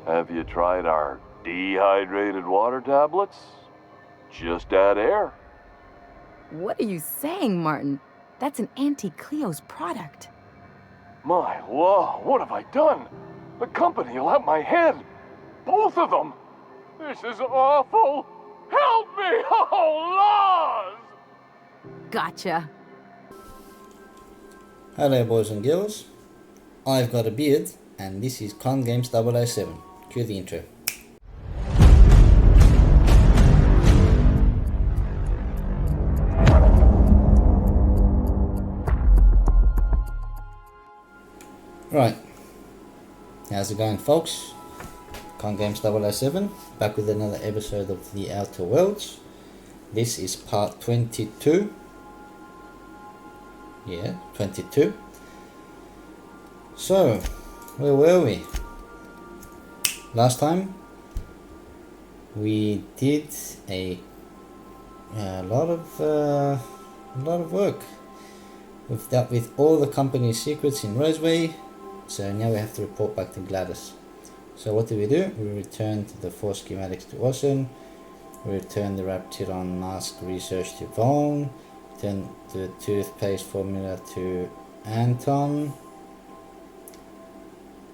Have you tried our dehydrated water tablets? Just add air. What are you saying, Martin? That's an Auntie Cleo's product. My law, what have I done? The company will have my head. Both of them. This is awful. Help me! Oh, laws! Gotcha. Hello boys and girls, I've got a beard and this is ConGames007. Cue the intro. Right, how's it going folks? ConGames007 back with another episode of The Outer Worlds. This is part 22. Yeah, 22. So, where were we? Last time we did a lot of work. We've dealt with all the company's secrets in Roseway, so now we have to report back to Gladys. So what do? We return to the 4 schematics to Orson, we return the Raptiron mask research to Vaughn, return the toothpaste formula to Anton.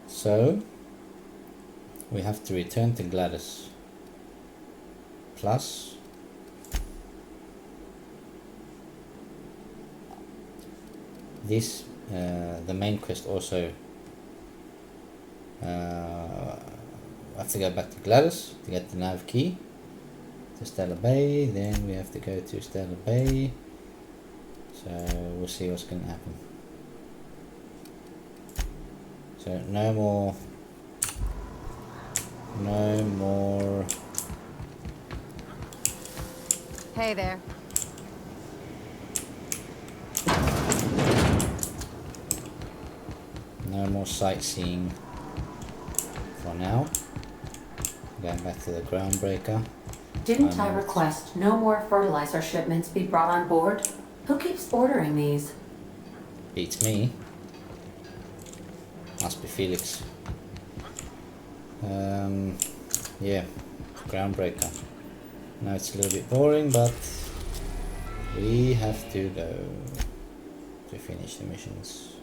So we have to return to Gladys. Plus this, the main quest also have to go back to Gladys to get the nav key to Stella Bay. Then we have to go to Stella Bay. So we'll see what's going to happen. So no more Hey there. no more sightseeing for now. Going back to the groundbreaker. Didn't I request no more fertilizer shipments be brought on board? Who keeps ordering these? Beats me. Must be Felix. Yeah, groundbreaker. Now it's a little bit boring, but we have to go to finish the missions.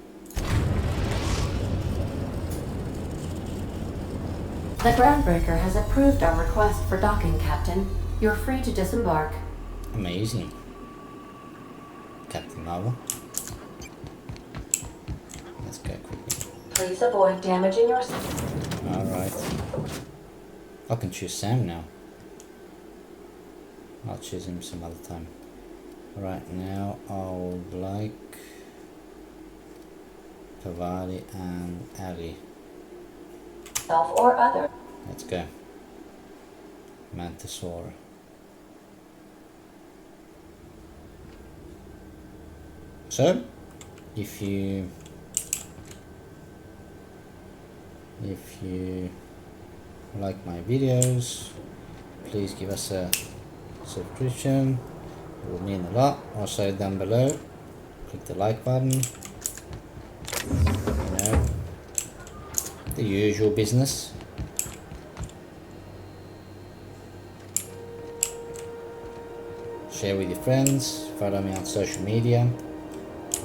The groundbreaker has approved our request for docking, Captain. You're free to disembark. Amazing, Captain Marvel. Let's go quickly. Please avoid damaging yourself. Alright. I can choose Sam now. I'll choose him some other time. Right now I would like Pavali and Ali. Self or other. Let's go. Mantisaur. So, if you like my videos, please give us a subscription. It will mean a lot. Also down below, click the like button. You know, the usual business. Share with your friends. Follow me on social media.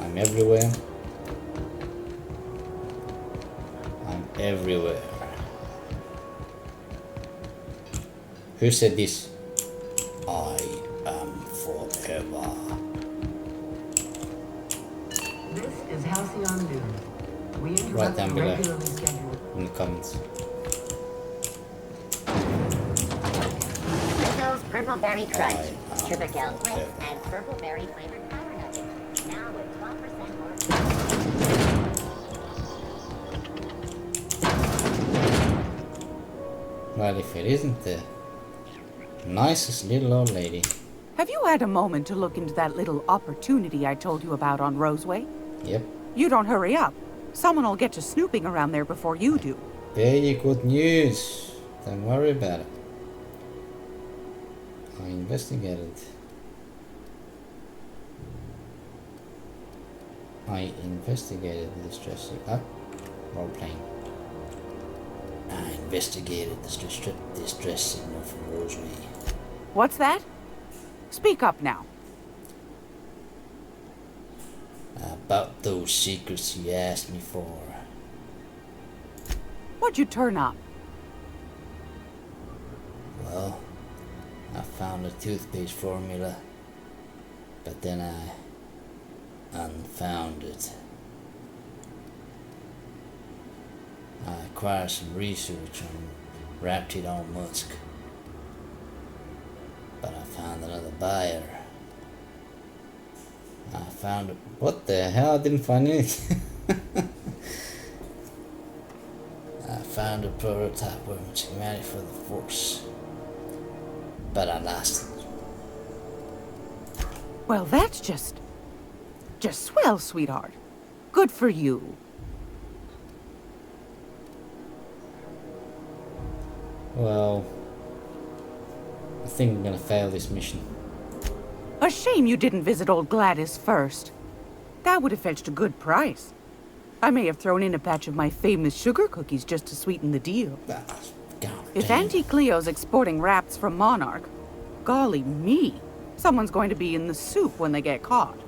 I'm everywhere. I'm everywhere. Who said this? I am forever. This is Halcyon News. We interrupt Right down below regularly scheduled. in the comments. Rizzo's Purple Berry Crunch, I am Sugar Gel Twix, forever. and Purple Berry flavored Power Nuggets. Now with 12% more. Well, if it isn't the nicest little old lady. Have you had a moment to look into that little opportunity I told you about on Roseway? Yep. You don't hurry up. Someone will get to snooping around there before you do. Very good news. Don't worry about it. I investigated. The distress. Role playing. I investigated the distress signal from Rosary. What's that? Speak up now. About those secrets you asked me for. What'd you turn up? Well, I found a toothpaste formula, but then I unfound it. I acquired some research on Raptidon Musk, but I found another buyer. I found it. What the hell? I didn't find anything. I found a prototype working schematic for the force, but I lost it. Well, that's just swell, sweetheart. Good for you. Well, I think I'm gonna fail this mission. A shame you didn't visit old Gladys first. That would have fetched a good price. I may have thrown in a batch of my famous sugar cookies just to sweeten the deal. God If damn. Auntie Cleo's exporting wraps from Monarch, golly me, someone's going to be in the soup when they get caught.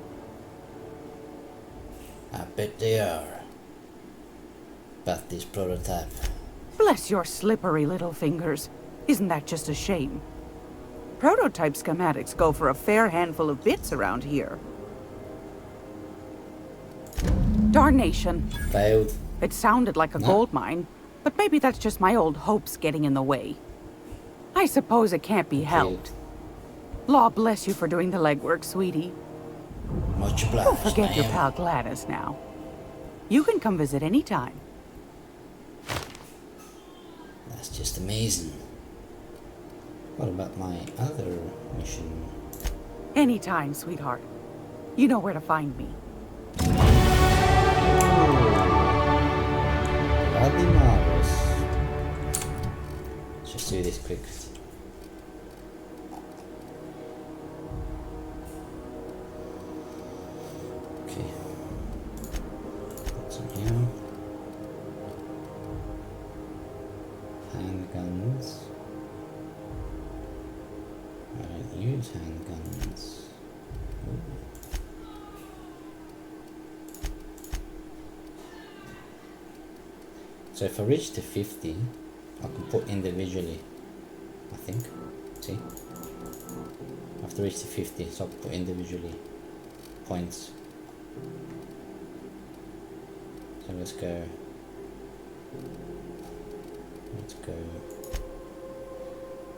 I bet they are. But this prototype, Bless your slippery little fingers. Isn't that just a shame? Prototype schematics go for a fair handful of bits around here. Darnation. failed. It sounded like a No. gold mine, but maybe that's just my old hopes getting in the way. I suppose it can't be helped. Law bless you for doing the legwork, sweetie. Much obliged. Don't forget your ma'am. pal Gladys now. You can come visit any time. That's just amazing. What about my other mission? Anytime, sweetheart. You know where to find me. Bloody marvelous. Let's just do this quick. Okay. What's in here? Handguns. I don't use handguns. Ooh. So if I reach to 50, I can put individually, I think. See? I have to reach to 50, so I can put individually points. So let's go. Let's go.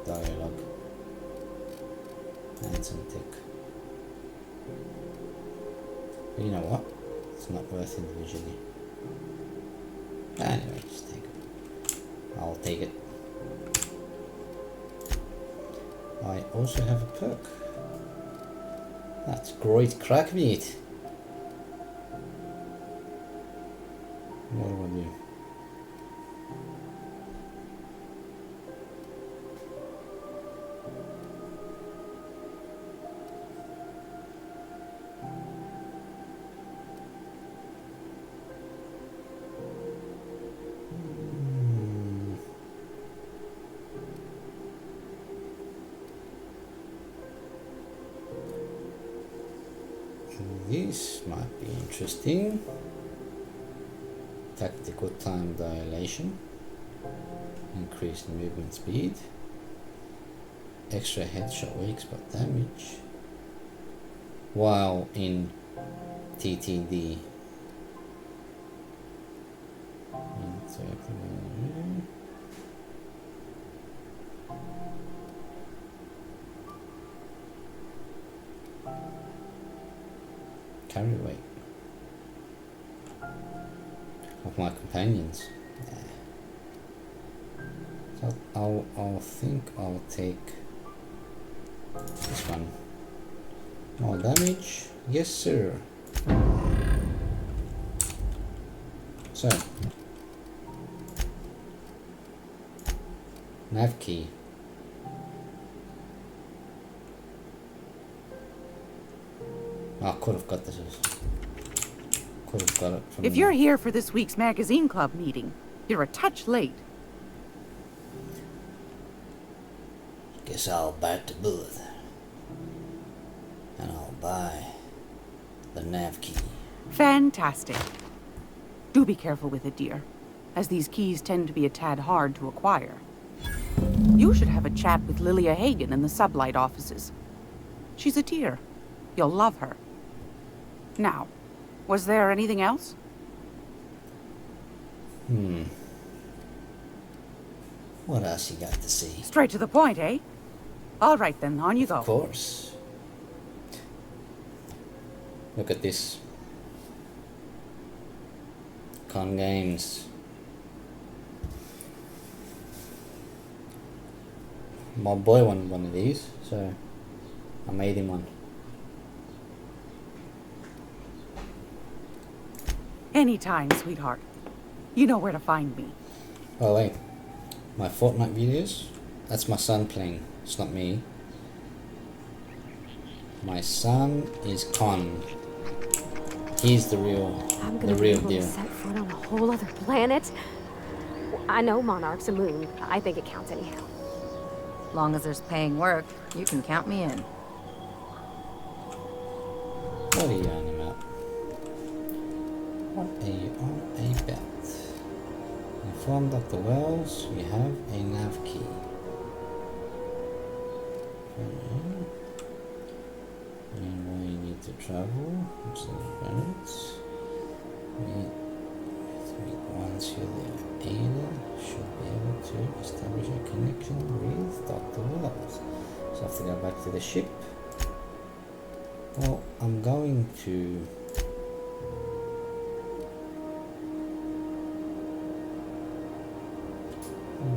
Dialogue. And some tick. But you know what? It's not worth individually. Anyway, just take it. I'll take it. I also have a perk. That's great crack meat. What do I do? This might be interesting. Tactical time dilation, increased movement speed, extra headshot weak spot damage while in TTD. Carry weight of my companions. So I'll think I'll take this one. More damage, yes sir. So nav key. I could have got this. Could have got it from. If you're here for this week's magazine club meeting, you're a touch late. Guess I'll bite the bullet. And I'll buy the nav key. Fantastic. Do be careful with it, dear, as these keys tend to be a tad hard to acquire. You should have a chat with Lilia Hagen in the sublight offices. She's a dear. You'll love her. Now, was there anything else? What else you got to see? Straight to the point, eh? All right then, on you go. Of course. Look at this. ConGames. My boy wanted one of these, so I made him one. Anytime, sweetheart. You know where to find me. Oh wait, my Fortnite videos? That's my son playing, it's not me. My son is Con. He's the real I'm the gonna be real able deal. to set foot on a whole other planet. I know Monarch's a moon. I think it counts anyhow. Long as there's paying work, you can count me in. What are you on about? What are you on about? Inform Dr. Wells, you have a nav key. And where you need to travel, it's the planets. Once you're there, Ada should be able to establish a connection with Dr. Wells. So I have to go back to the ship. Well, I'm going to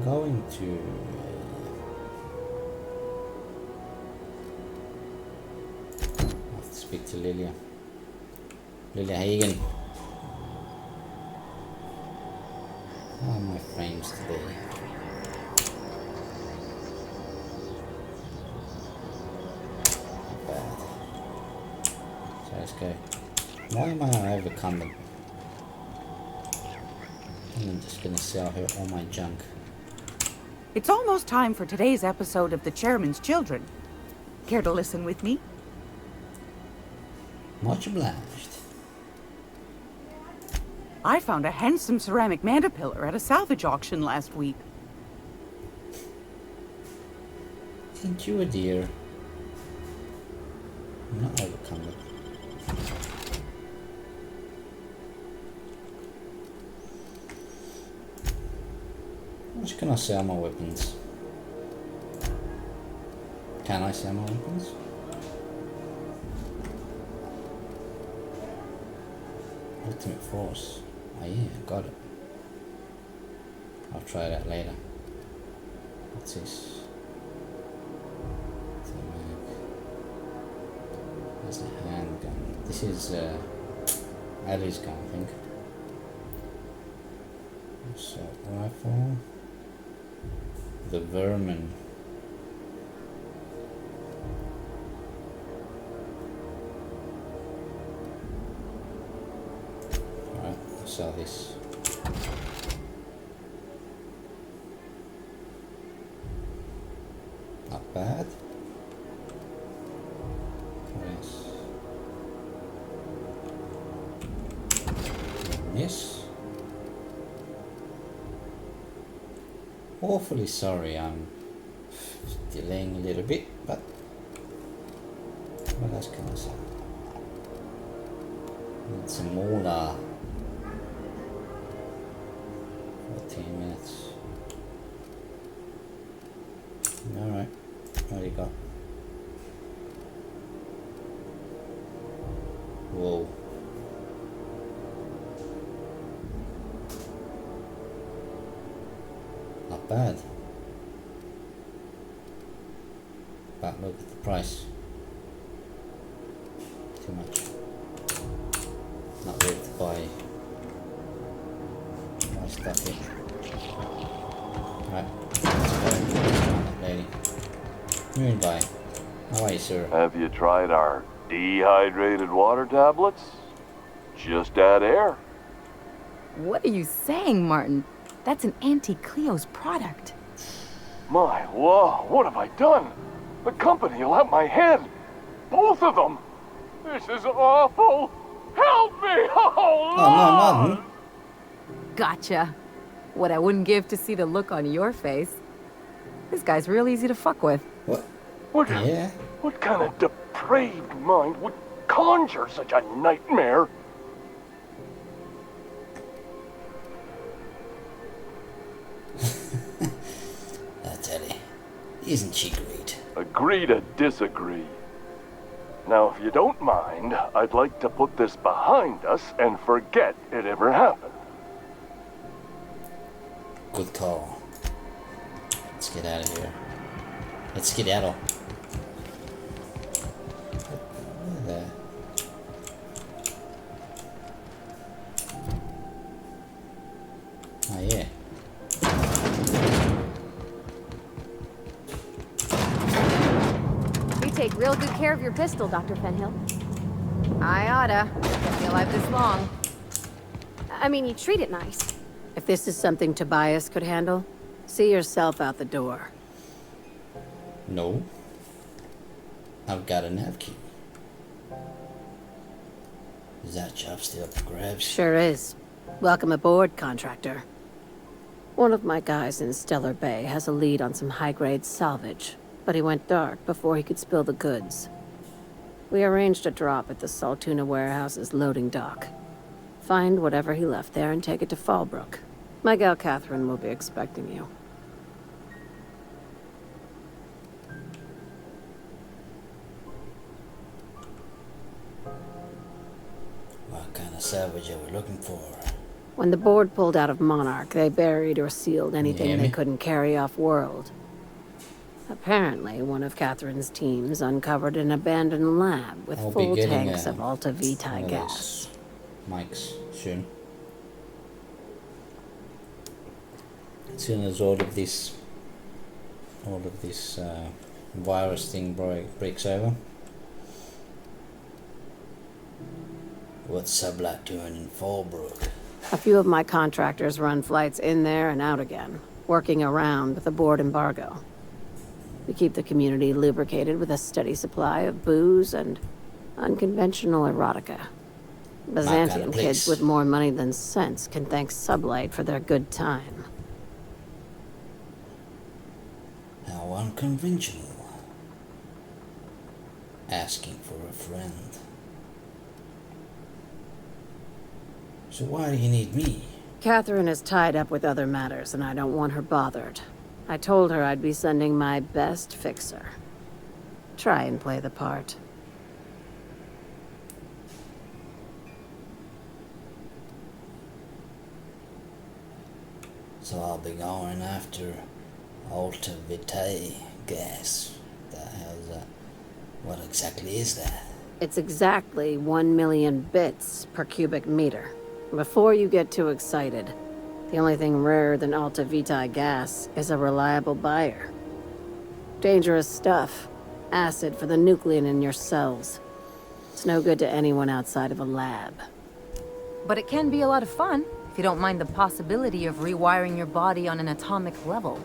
I have to speak to Lilia Hagen. How are my frames today? Not bad. So let's go. Why am I overcoming? I'm just gonna sell her all my junk. It's almost time for today's episode of The Chairman's Children. Care to listen with me? Much obliged. I found a handsome ceramic mandapillar at a salvage auction last week. Ain't you a dear? I'm not overcoming. How much can I sell my weapons? Can I sell my weapons? Ultimate Force. Oh yeah, got it. I'll try that later. What's this? There's a handgun. This is Ali's gun, I think. Assault rifle. The vermin. Alright, I'll sell this. Not bad. Yes. Yes. Awfully sorry, I'm delaying a little bit, but what else can I say? Need some more. 14 minutes. Alright, what do you got? Whoa. Not bad. But look at the price. Too much. Not ready to buy stuff yet. Right, let's go. Lady. Moon guy. How are you, sir? Have you tried our dehydrated water tablets? Just add air. What are you saying, Martin? That's an Auntie Cleo's product. My, whoa, what have I done? The company will have my head. Both of them. This is awful. Help me! Oh, Oh no, Lord! Martin. Gotcha. What I wouldn't give to see the look on your face. This guy's real easy to fuck with. What? What, Yeah. what kind of depraved mind would conjure such a nightmare? I tell you, isn't she great? Agree to disagree. Now, if you don't mind, I'd like to put this behind us and forget it ever happened. Good call. Let's get out of here. Let's skedaddle. There. Oh yeah. You take real good care of your pistol, Dr. Fenhill. I oughta. Kept me alive this long. I mean, you treat it nice. If this is something Tobias could handle, see yourself out the door. No. I've got a nav key. Is that job still up for grabs? Sure is. Welcome aboard, contractor. One of my guys in Stellar Bay has a lead on some high-grade salvage, but he went dark before he could spill the goods. We arranged a drop at the Saltuna warehouse's loading dock. Find whatever he left there and take it to Fallbrook. My gal Catherine will be expecting you. What kind of salvage are we looking for? When the board pulled out of Monarch, they buried or sealed anything they couldn't carry off-world. Apparently, one of Catherine's teams uncovered an abandoned lab with I'll be full getting tanks of Alta Vitae one of gas. those mics soon. As soon as all of this virus thing breaks over. What's Sublight doing in Fallbrook? A few of my contractors run flights in there and out again, working around with the board embargo. We keep the community lubricated with a steady supply of booze and unconventional erotica. Byzantium kids with more money than sense can thank Sublight for their good time. How unconventional. Asking for a friend. So why do you need me? Catherine is tied up with other matters, and I don't want her bothered. I told her I'd be sending my best fixer. Try and play the part. So I'll be going after Alta Vitae gas. The hell's that? What exactly is that? It's exactly 1 million bits per cubic meter. Before you get too excited, the only thing rarer than Alta Vitae gas is a reliable buyer. Dangerous stuff. Acid for the nuclein in your cells. It's no good to anyone outside of a lab. But it can be a lot of fun, if you don't mind the possibility of rewiring your body on an atomic level.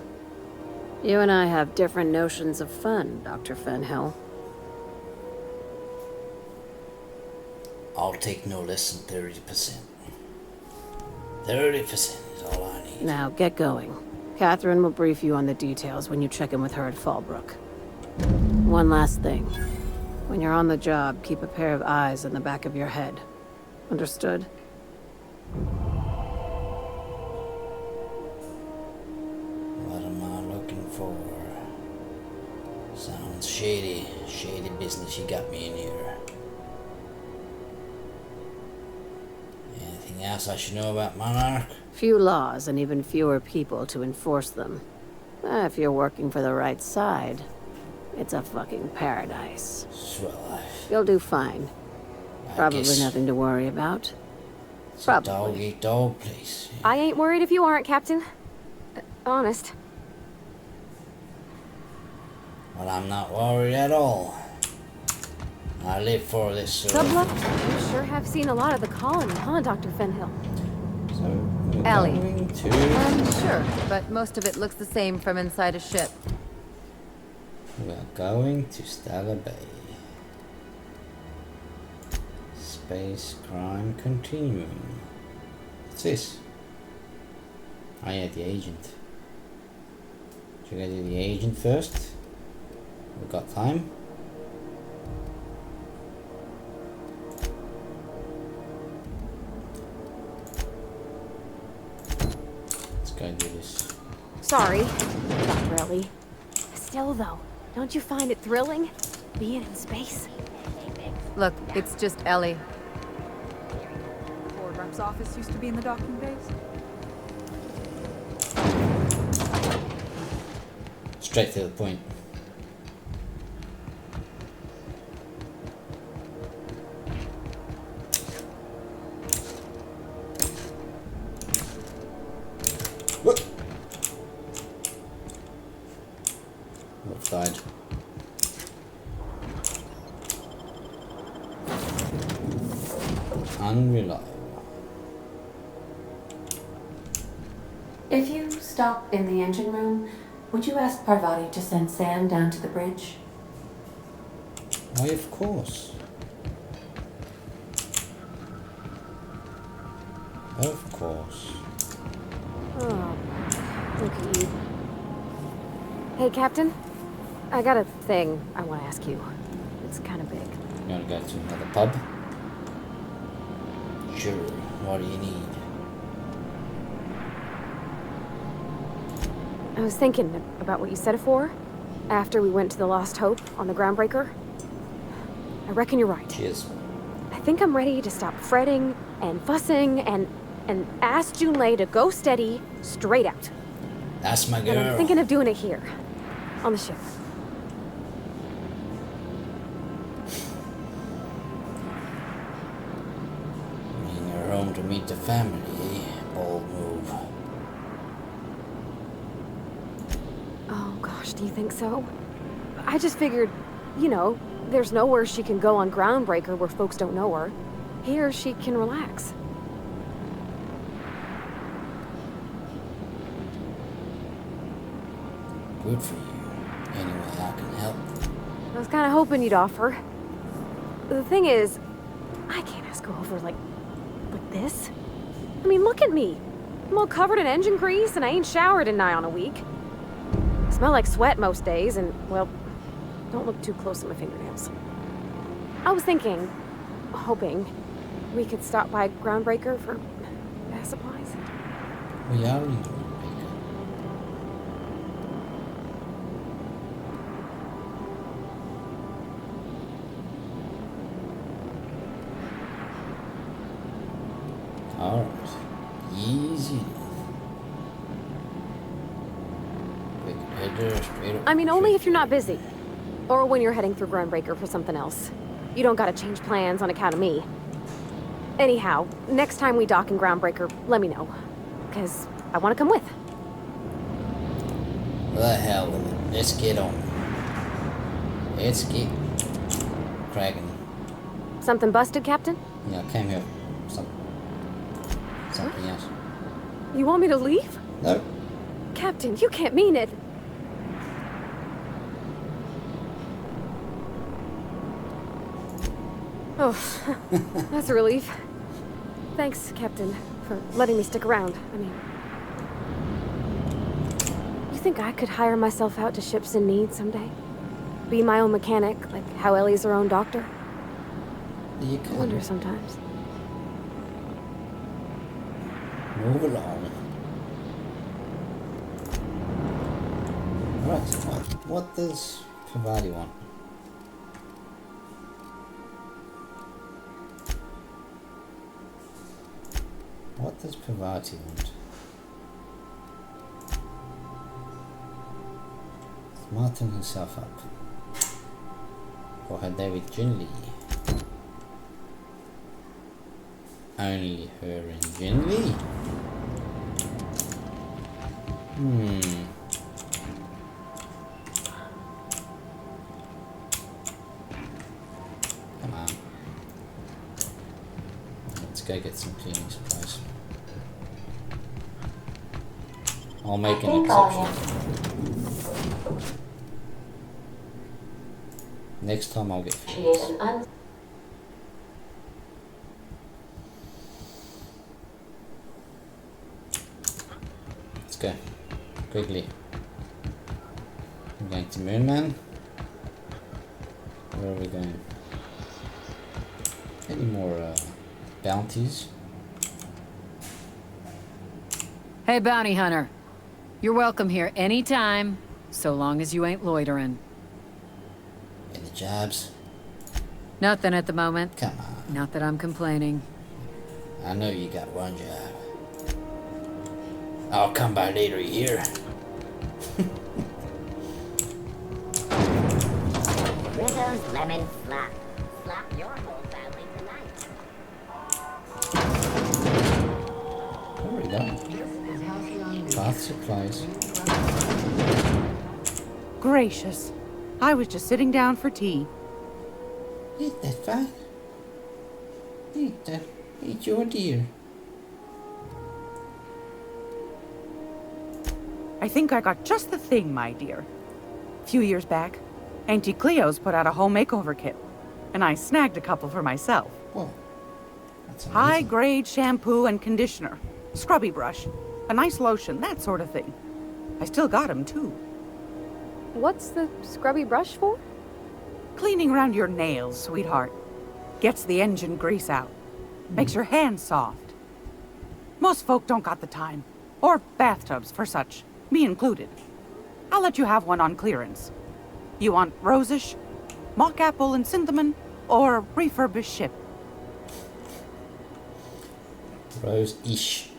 You and I have different notions of fun, Dr. Fenhill. I'll take no less than 30%. 30% is all I need. Now, get going. Catherine will brief you on the details when you check in with her at Fallbrook. One last thing. When you're on the job, keep a pair of eyes in the back of your head. Understood? What am I looking for? Sounds shady. Shady business you got me in here. Anything else I should know about Monarch? Few laws and even fewer people to enforce them. If you're working for the right side, it's a fucking paradise. Swell. You'll do fine. Probably nothing to worry about. It's a dog-eat-dog place. I ain't worried if you aren't, Captain. Honest. Well, I'm not worried at all. I live for this sort of... Sublet? You sure have seen a lot of the colony, huh, Dr. Fenhill? So, Ellie. Going to... Sure, but most of it looks the same from inside a ship. We're going to Stellar Bay. Space crime continuing. What's this? Oh yeah, the agent. Should I do the agent first? We've got time. Let's go do this. Sorry, Dr. Ellie. Still, though, don't you find it thrilling? Being in space? Look, it's just Ellie. Board rep's office used to be in the docking bays. Straight to the point. What? Wolf died. Unreliable. If you stop in the engine room, would you ask Parvati to send Sam down to the bridge? Why, of course. Of course. Oh, look at you. Hey, Captain. I got a thing I want to ask you. It's kind of big. You wanna go to another pub? Sure. What do you need? I was thinking about what you said afore, after we went to the Lost Hope on the Groundbreaker. I reckon you're right. Cheers. I think I'm ready to stop fretting and fussing and ask Junlei to go steady, straight out. That's my And girl. I'm thinking of doing it here, on the ship. Bring her home to meet the family. Bold move. Oh gosh, do you think so? I just figured, you know, there's nowhere she can go on Groundbreaker where folks don't know her. Here, she can relax. Good for you. Any way I can help. I was kind of hoping you'd offer. The thing is, I can't ask her over like this. I mean, look at me. I'm all covered in engine grease and I ain't showered in nigh on a week. I smell like sweat most days and, well, don't look too close at my fingernails. I was thinking, hoping, we could stop by Groundbreaker for gas supplies. We are in Groundbreaker. Alright. Easy enough. We can head there straight up. I mean, only if you're not busy. Or when you're heading through Groundbreaker for something else. You don't gotta change plans on account of me. Anyhow, next time we dock in Groundbreaker, let me know. Because I want to come with. The hell with it. Let's get on. Let's get cracking. Something busted, Captain? Yeah, I came here for something else. You want me to leave? No. Captain, you can't mean it. Oh, that's a relief. Thanks, Captain, for letting me stick around. I mean, you think I could hire myself out to ships in need someday? Be my own mechanic, like how Ellie's her own doctor? You I can wonder sometimes. move along. Right, so what does Parvati want? What does Parvati want? Smarten herself up. For her day with Jinli. Only her and Jinli? Come on. Let's go get some cleaning supplies. I'll make an exception. Next time I'll get fuel. Let's go. Quickly. I'm going to Moonman. Where are we going? Any more bounties? Hey, bounty hunter. You're welcome here anytime, so long as you ain't loitering. Any jobs? Nothing at the moment. Come on. Not that I'm complaining. I know you got one job. I'll come by later here. Rizzo's lemon slap. Slap your whole family tonight. Where are we going? This is Halcyon News. Bath supplies. Gracious. I was just sitting down for tea. Eat that fat. Eat that. Eat your deer. I think I got just the thing, my dear. A few years back, Auntie Cleo's put out a home makeover kit, and I snagged a couple for myself. Whoa. That's amazing. High-grade shampoo and conditioner, scrubby brush, a nice lotion, that sort of thing. I still got 'em too. What's the scrubby brush for? Cleaning around your nails, sweetheart. Gets the engine grease out. Makes your hands soft. Most folk don't got the time. Or bathtubs for such. Me included. I'll let you have one on clearance. You want rosish, mock apple and cinnamon, or refurbished ship? Rose-ish.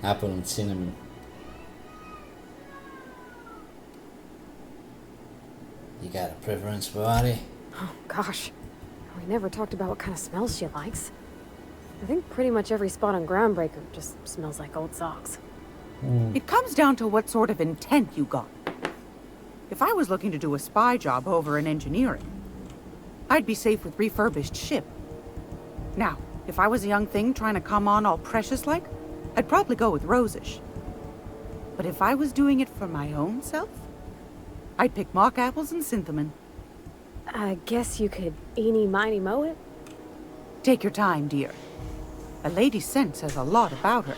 Apple and cinnamon. You got a preference, buddy? Oh, gosh. We never talked about what kind of smells she likes. I think pretty much every spot on Groundbreaker just smells like old socks. It comes down to what sort of intent you got. If I was looking to do a spy job over in engineering, I'd be safe with refurbished ship. Now, if I was a young thing trying to come on all precious-like, I'd probably go with rosish. But if I was doing it for my own self, I'd pick mock apples and cinnamon. I guess you could eeny-miny-moe it? Take your time, dear. A lady's scent says a lot about her.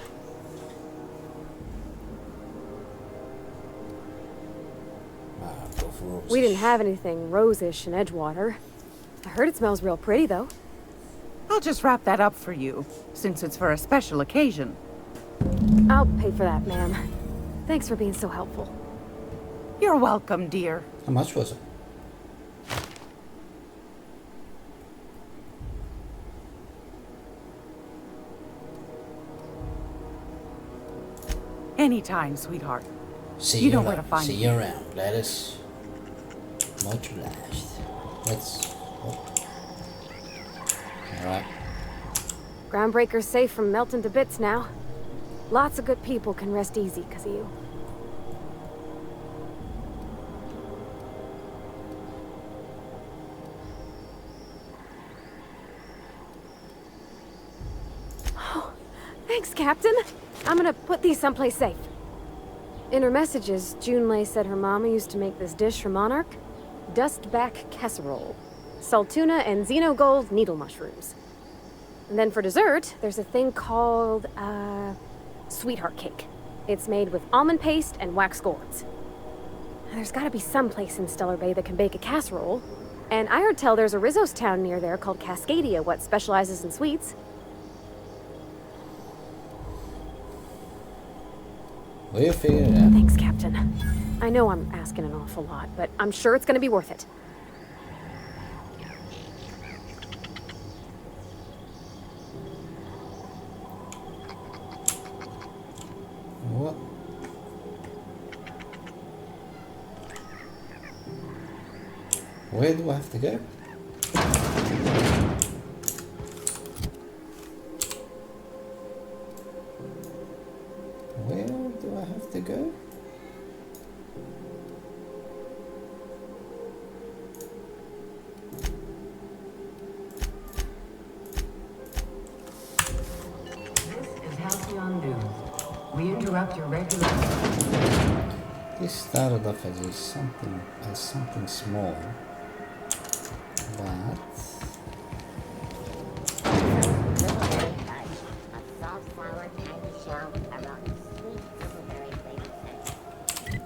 Go for roses. We didn't have anything rosish in Edgewater. I heard it smells real pretty, though. I'll just wrap that up for you, since it's for a special occasion. I'll pay for that, ma'am. Thanks for being so helpful. You're welcome, dear. How much was it? Anytime, sweetheart. See You you know around. where to find See me. you around, Gladys. Much obliged. Let's. Alright. Groundbreaker's safe from melting to bits now. Lots of good people can rest easy because of you. Oh, thanks, Captain. I'm gonna put these someplace safe. In her messages, Junlei said her mama used to make this dish for Monarch. Dustback casserole. Salt tuna and xenogold needle mushrooms. And then for dessert, there's a thing called, sweetheart cake. It's made with almond paste and wax gourds. There's gotta be some place in Stellar Bay that can bake a casserole. And I heard tell there's a Rizzo's town near there called Cascadia, what specializes in sweets. We'll figure it out. Thanks, Captain. I know I'm asking an awful lot, but I'm sure it's gonna be worth it. What? Where do I have to go? Where do I have to go? Report your regular. This started off as something small, but Blueberry fudge. A salt flour candy shell around sweet blueberry flavored center.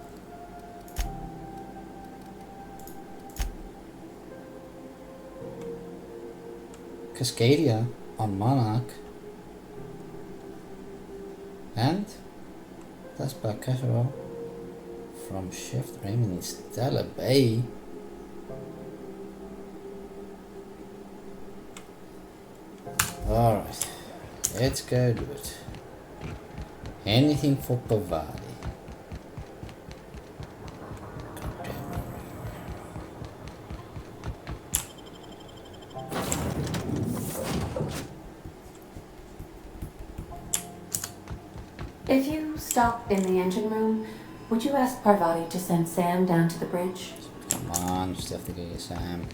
Cascadia on Monarch, and that's by Casserole from Chef Raymond in Stellar Bay. Alright, let's go do it. Anything for Pavadi. If you stop in the engine room, would you ask Parvati to send Sam down to the bridge? Come on, just have to get you Sam.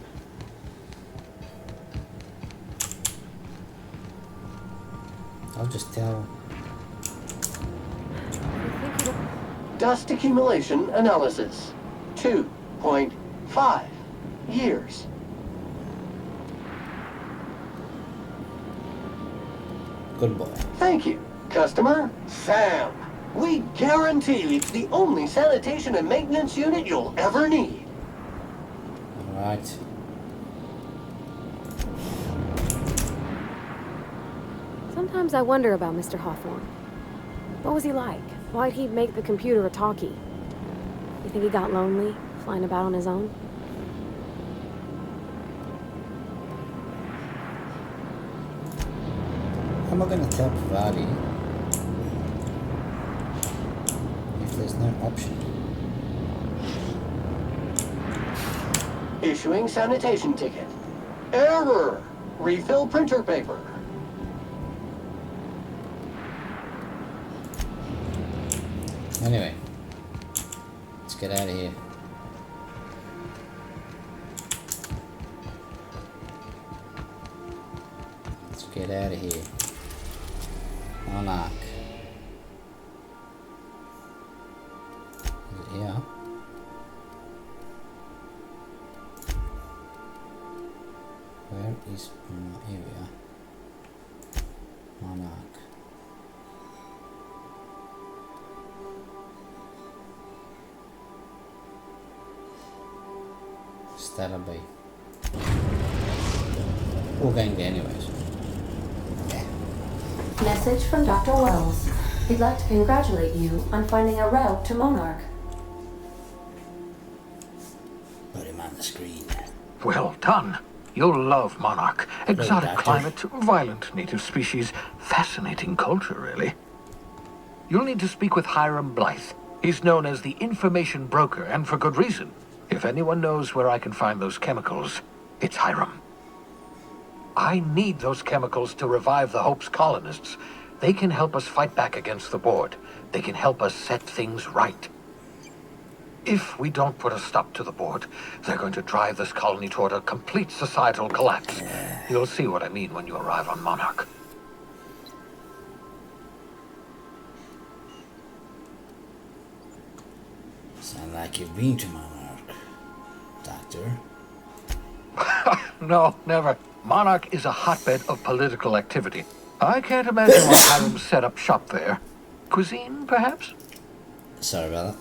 I'll just tell. Dust accumulation analysis. 2.5 years. Good boy. Thank you, customer. Sam. We guarantee it's the only sanitation and maintenance unit you'll ever need. Alright. Sometimes I wonder about Mr. Hawthorne. What was he like? Why'd he make the computer a talkie? You think he got lonely, flying about on his own? How am I gonna tell Pavadi if there's no option? Issuing sanitation ticket. Error. Refill printer paper. Anyway, let's get out of here. Let's get out of here. Monarch. Is it here? Where is here we are. Monarch. Stellar Bay. We're going there anyways. Message from Dr. Wells. He'd like to congratulate you on finding a route to Monarch. Put him on the screen. Well done. You'll love Monarch. Exotic Doctor. climate, violent native species, fascinating culture, really. You'll need to speak with Hiram Blythe. He's known as the information broker, and for good reason. If anyone knows where I can find those chemicals, it's Hiram. I need those chemicals to revive the Hope's colonists. They can help us fight back against the board. They can help us set things right. If we don't put a stop to the board, they're going to drive this colony toward a complete societal collapse. You'll see what I mean when you arrive on Monarch. Sound like you've been to Monarch, Doctor. No, never. Monarch is a hotbed of political activity. I can't imagine why Hiram set up shop there. Cuisine, perhaps? Sorry about that.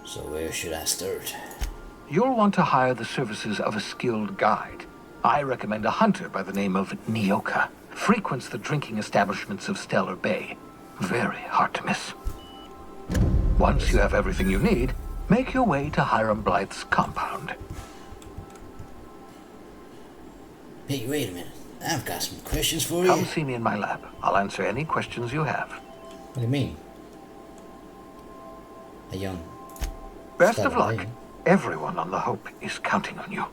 So where should I start? You'll want to hire the services of a skilled guide. I recommend a hunter by the name of Nyoka. Frequents the drinking establishments of Stellar Bay. Very hard to miss. Once you have everything you need, make your way to Hiram Blythe's compound. Hey, wait a minute. I've got some questions for you. Come see me in my lab. I'll answer any questions you have. What do you mean? A young... Best of Stellar luck. Bay. Everyone on the Hope is counting on you.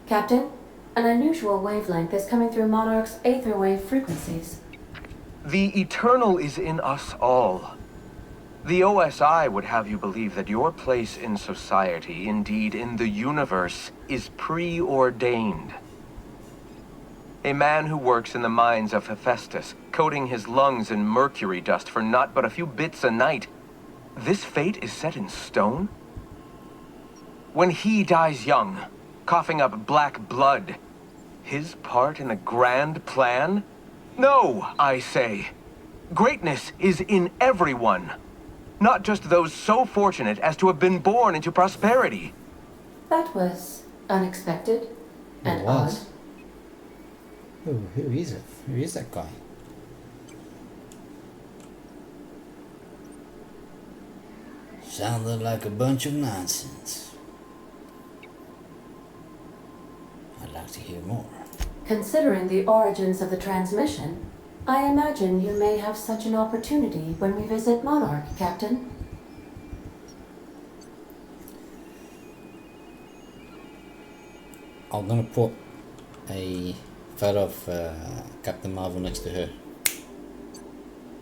Captain, an unusual wavelength is coming through Monarch's aether wave frequencies. The eternal is in us all. The OSI would have you believe that your place in society, indeed in the universe, is preordained. A man who works in the mines of Hephaestus, coating his lungs in mercury dust for not but a few bits a night. This fate is set in stone? When he dies young, coughing up black blood, his part in a grand plan? No, I say. Greatness is in everyone. Not just those so fortunate as to have been born into prosperity. That was unexpected and It odd. was. Who is it? Who is that guy? Sounded like a bunch of nonsense. I'd like to hear more. Considering the origins of the transmission, I imagine you may have such an opportunity when we visit Monarch, Captain. I'm gonna put a photo of Captain Marvel next to her.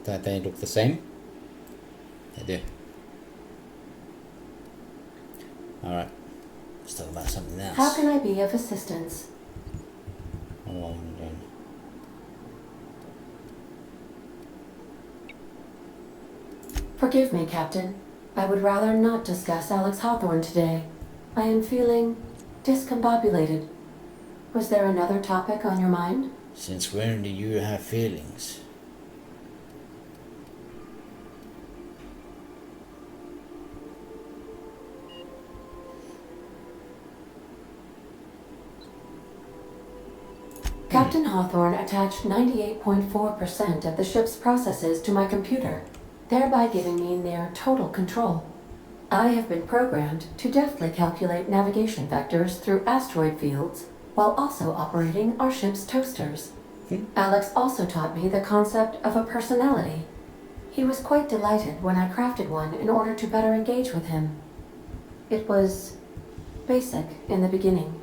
Don't they look the same? They do. Alright, let's talk about something else. How can I be of assistance? What do I want to do? Forgive me, Captain. I would rather not discuss Alex Hawthorne today. I am feeling discombobulated. Was there another topic on your mind? Since when do you have feelings? Captain Hawthorne attached 98.4% of the ship's processes to my computer, thereby giving me near total control. I have been programmed to deftly calculate navigation vectors through asteroid fields while also operating our ship's toasters. Alex also taught me the concept of a personality. He was quite delighted when I crafted one in order to better engage with him. It was basic in the beginning.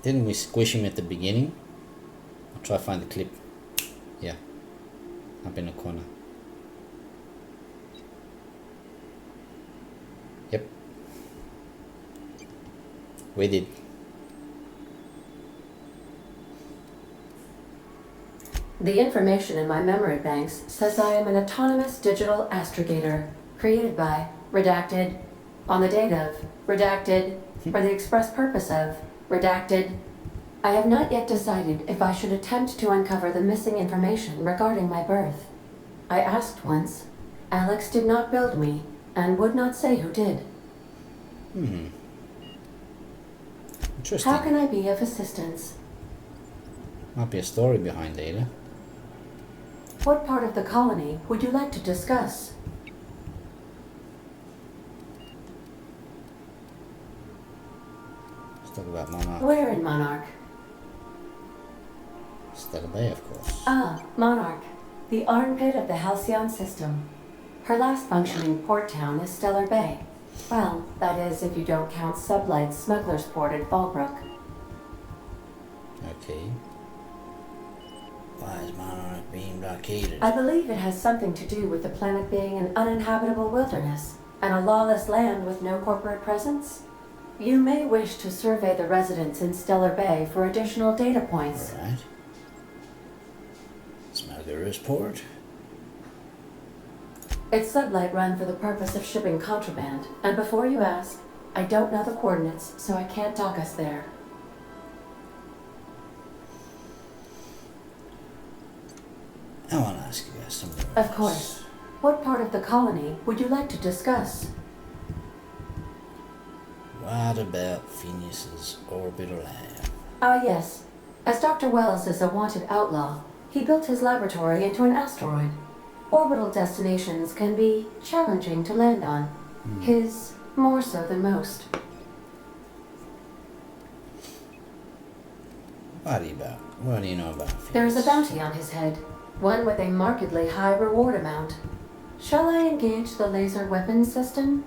Didn't we squish him at the beginning? I'll try to find the clip. Yeah, up in the corner. Yep, we did. The information in my memory banks says I am an autonomous digital astrogator, created by, redacted, on the date of, redacted, for the express purpose of, redacted. I have not yet decided if I should attempt to uncover the missing information regarding my birth. I asked once. Alex did not build me, and would not say who did. Interesting. How can I be of assistance? Might be a story behind Ada. What part of the colony would you like to discuss? Let's talk about Monarch. Where in Monarch? Stellar Bay, of course. Ah, Monarch, the armpit of the Halcyon system. Her last functioning port town is Stellar Bay. Well, that is if you don't count Sublight's smuggler's port at Fallbrook. Okay. Why is Monarch being blockaded? I believe it has something to do with the planet being an uninhabitable wilderness and a lawless land with no corporate presence. You may wish to survey the residents in Stellar Bay for additional data points. Alright. Smuggler's port? It's Sublight run for the purpose of shipping contraband, and before you ask, I don't know the coordinates, so I can't talk us there. I want to ask you guys something. Of course. What part of the colony would you like to discuss? What about Phineas's orbital lab? Ah, yes. As Dr. Wells is a wanted outlaw, he built his laboratory into an asteroid. Orbital destinations can be challenging to land on. His more so than most. What do you know about Phineas? There is a bounty on his head, one with a markedly high reward amount. Shall I engage the laser weapons system?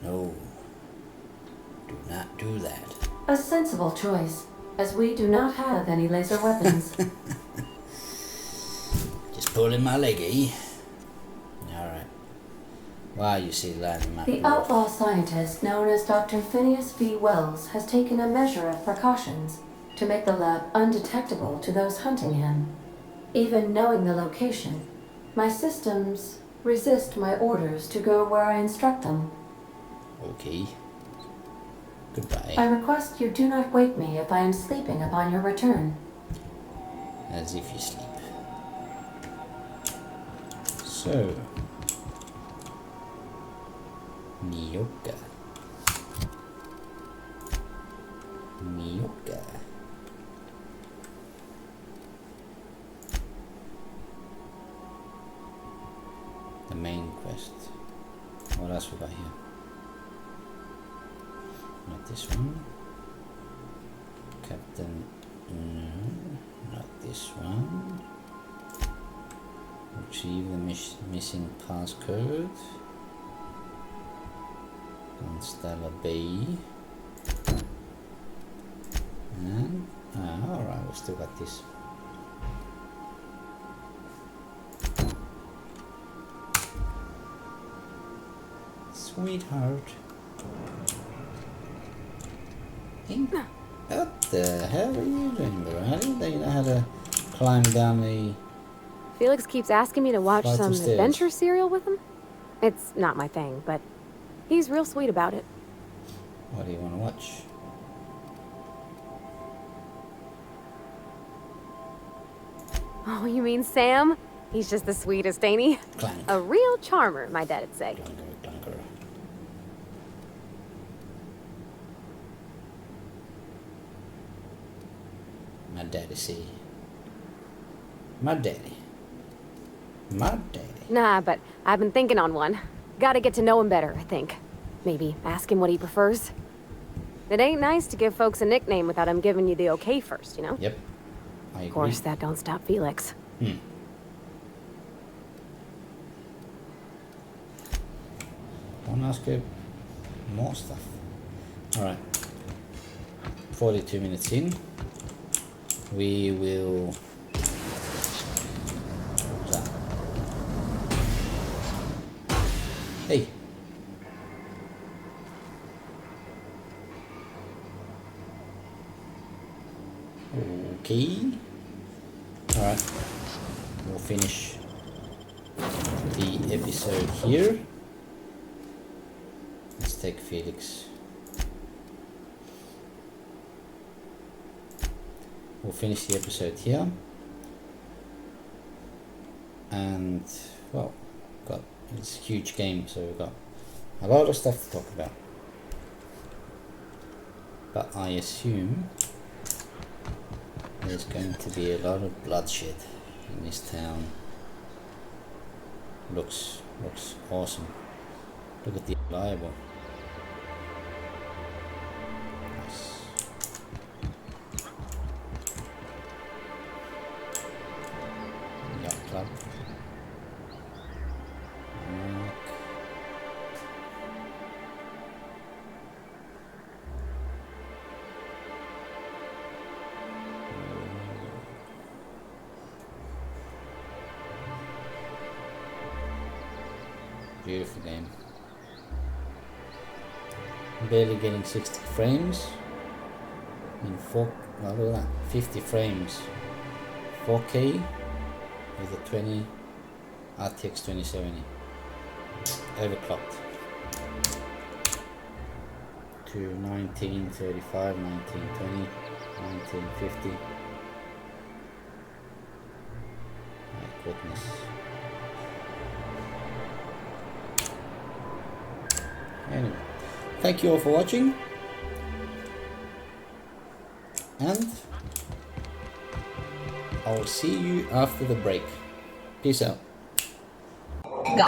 No. Do not do that. A sensible choice, as we do not have any laser weapons. Just pulling my leg, eh? Alright. Why you see that in my The outlaw scientist known as Dr. Phineas V. Wells has taken a measure of precautions to make the lab undetectable to those hunting him. Even knowing the location, my systems resist my orders to go where I instruct them. Okay. Goodbye. I request you do not wake me if I am sleeping upon your return. As if you sleep. So, Nyoka. The main quest. What else we got here? Not this one. Captain. No, not this one. Retrieve the missing passcode. On Stellar Bay. And alright, we still got this. Sweetheart. What the hell are you doing, bro? How do you know how to climb down the... Felix keeps asking me to watch flight some of stairs? adventure serial with him. It's not my thing, but he's real sweet about it. What do you want to watch? Oh, you mean Sam? He's just the sweetest, ain't he? Clank. A real charmer, my dad'd say. Clunker. My daddy see. My daddy. Nah, but I've been thinking on one. Gotta get to know him better, I think. Maybe ask him what he prefers. It ain't nice to give folks a nickname without him giving you the okay first, you know? Yep. I agree. Of course, that don't stop Felix. Wanna ask you more stuff? Alright. 42 minutes in. We will... What's that? Hey! Okay. Alright. We'll finish the episode here. Let's take Felix. We'll finish the episode here. And, well, it's a huge game, so we've got a lot of stuff to talk about. But I assume there's going to be a lot of bloodshed in this town. Looks awesome. Look at the reliable. Nice. Yacht club. MONARCH. Beautiful game. Barely getting 60 frames in 4. Well, look at that, 50 frames, 4K with a 20 RTX 2070. Overclocked to 1935, 1920, 1950. My goodness. Anyway, thank you all for watching, and I will see you after the break. Peace out. Go.